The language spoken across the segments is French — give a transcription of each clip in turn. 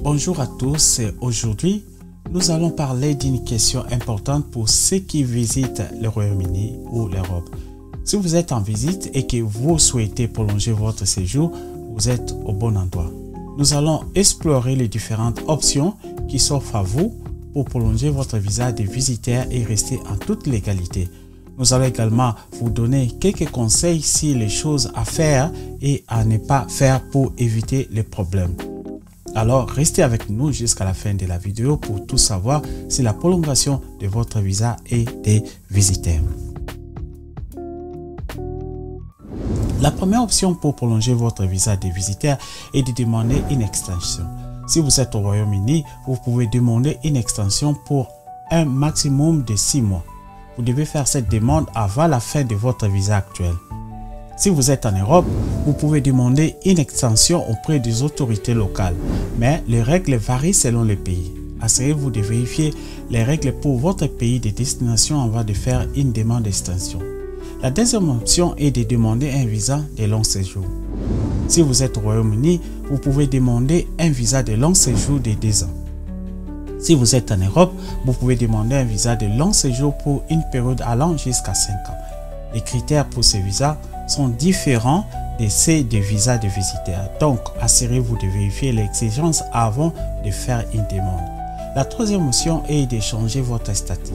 Bonjour à tous, aujourd'hui nous allons parler d'une question importante pour ceux qui visitent le Royaume-Uni ou l'Europe. Si vous êtes en visite et que vous souhaitez prolonger votre séjour, vous êtes au bon endroit. Nous allons explorer les différentes options qui s'offrent à vous pour prolonger votre visa de visiteur et rester en toute légalité. Nous allons également vous donner quelques conseils sur les choses à faire et à ne pas faire pour éviter les problèmes. Alors, restez avec nous jusqu'à la fin de la vidéo pour tout savoir sur la prolongation de votre visa et des visiteurs. La première option pour prolonger votre visa de visiteur est de demander une extension. Si vous êtes au Royaume-Uni, vous pouvez demander une extension pour un maximum de 6 mois. Vous devez faire cette demande avant la fin de votre visa actuel. Si vous êtes en Europe, vous pouvez demander une extension auprès des autorités locales, mais les règles varient selon les pays. Assurez-vous de vérifier les règles pour votre pays de destination avant de faire une demande d'extension. La deuxième option est de demander un visa de long séjour. Si vous êtes au Royaume-Uni, vous pouvez demander un visa de long séjour de 2 ans. Si vous êtes en Europe, vous pouvez demander un visa de long séjour pour une période allant jusqu'à 5 ans. Les critères pour ces visas sont différents de ceux des visas de visiteurs. Donc, assurez-vous de vérifier les exigences avant de faire une demande. La troisième option est de changer votre statut.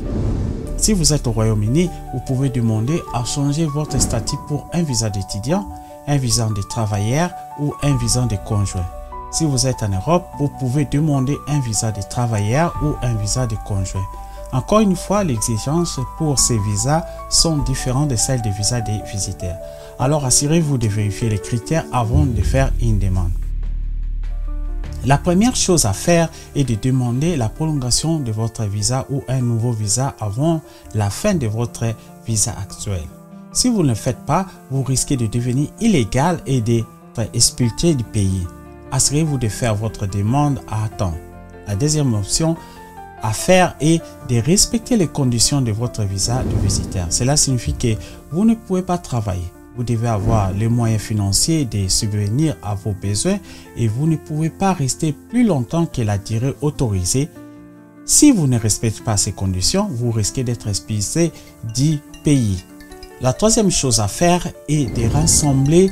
Si vous êtes au Royaume-Uni, vous pouvez demander à changer votre statut pour un visa d'étudiant, un visa de travailleur ou un visa de conjoint. Si vous êtes en Europe, vous pouvez demander un visa de travailleur ou un visa de conjoint. Encore une fois, les exigences pour ces visas sont différentes de celles des visas des visiteurs. Alors, assurez-vous de vérifier les critères avant de faire une demande. La première chose à faire est de demander la prolongation de votre visa ou un nouveau visa avant la fin de votre visa actuel. Si vous ne le faites pas, vous risquez de devenir illégal et d'être expulsé du pays. Assurez-vous de faire votre demande à temps. La deuxième option à faire est de respecter les conditions de votre visa de visiteur. Cela signifie que vous ne pouvez pas travailler. Vous devez avoir les moyens financiers de subvenir à vos besoins et vous ne pouvez pas rester plus longtemps que la durée autorisée. Si vous ne respectez pas ces conditions, vous risquez d'être expulsé du pays. La troisième chose à faire est de rassembler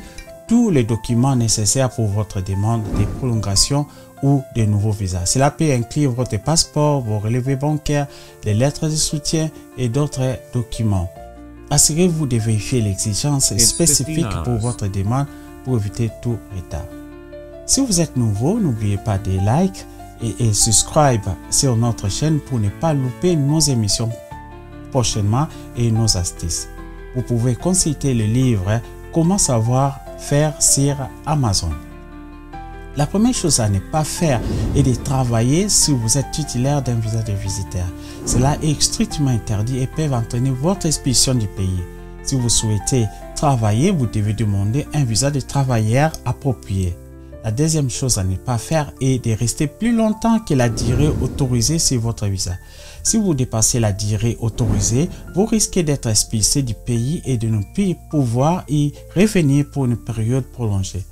tous les documents nécessaires pour votre demande de prolongation ou de nouveaux visas. Cela peut inclure votre passeport, vos relevés bancaires, les lettres de soutien et d'autres documents. Assurez-vous de vérifier les exigences spécifiques pour votre demande pour éviter tout retard. Si vous êtes nouveau, n'oubliez pas de like et subscribe sur notre chaîne pour ne pas louper nos émissions prochainement et nos astuces. Vous pouvez consulter le livre Comment savoir faire sur Amazon. La première chose à ne pas faire est de travailler si vous êtes titulaire d'un visa de visiteur. Cela est strictement interdit et peut entraîner votre expulsion du pays. Si vous souhaitez travailler, vous devez demander un visa de travailleur approprié. La deuxième chose à ne pas faire est de rester plus longtemps que la durée autorisée sur votre visa. Si vous dépassez la durée autorisée, vous risquez d'être expulsé du pays et de ne plus pouvoir y revenir pour une période prolongée.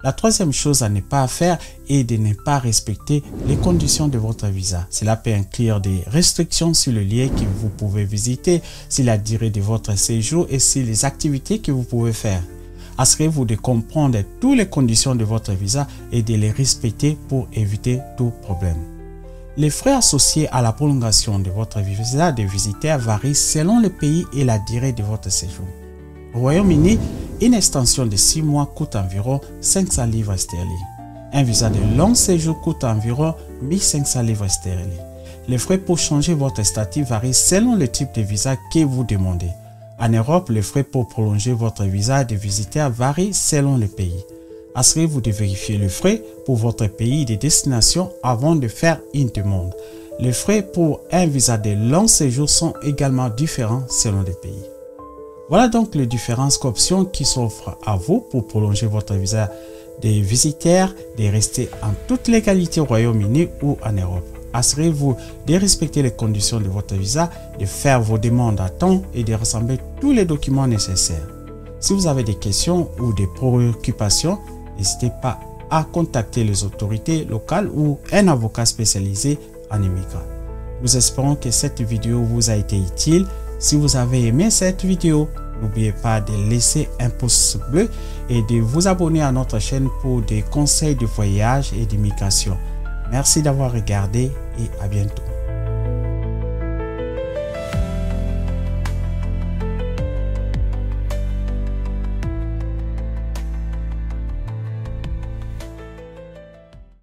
La troisième chose à ne pas faire est de ne pas respecter les conditions de votre visa. Cela peut inclure des restrictions sur le lieu que vous pouvez visiter, sur la durée de votre séjour et sur les activités que vous pouvez faire. Assurez-vous de comprendre toutes les conditions de votre visa et de les respecter pour éviter tout problème. Les frais associés à la prolongation de votre visa de visiteur varient selon le pays et la durée de votre séjour. Au Royaume-Uni, une extension de 6 mois coûte environ 500 livres sterling. Un visa de long séjour coûte environ 1500 livres sterling. Les frais pour changer votre statut varient selon le type de visa que vous demandez. En Europe, les frais pour prolonger votre visa de visiteur varient selon le pays. Assurez-vous de vérifier les frais pour votre pays de destination avant de faire une demande. Les frais pour un visa de long séjour sont également différents selon les pays. Voilà donc les différentes options qui s'offrent à vous pour prolonger votre visa de visiteur, de rester en toute légalité au Royaume-Uni ou en Europe. Assurez-vous de respecter les conditions de votre visa, de faire vos demandes à temps et de rassembler tous les documents nécessaires. Si vous avez des questions ou des préoccupations, n'hésitez pas à contacter les autorités locales ou un avocat spécialisé en immigrant. Nous espérons que cette vidéo vous a été utile. Si vous avez aimé cette vidéo, n'oubliez pas de laisser un pouce bleu et de vous abonner à notre chaîne pour des conseils de voyage et d'immigration. Merci d'avoir regardé et à bientôt.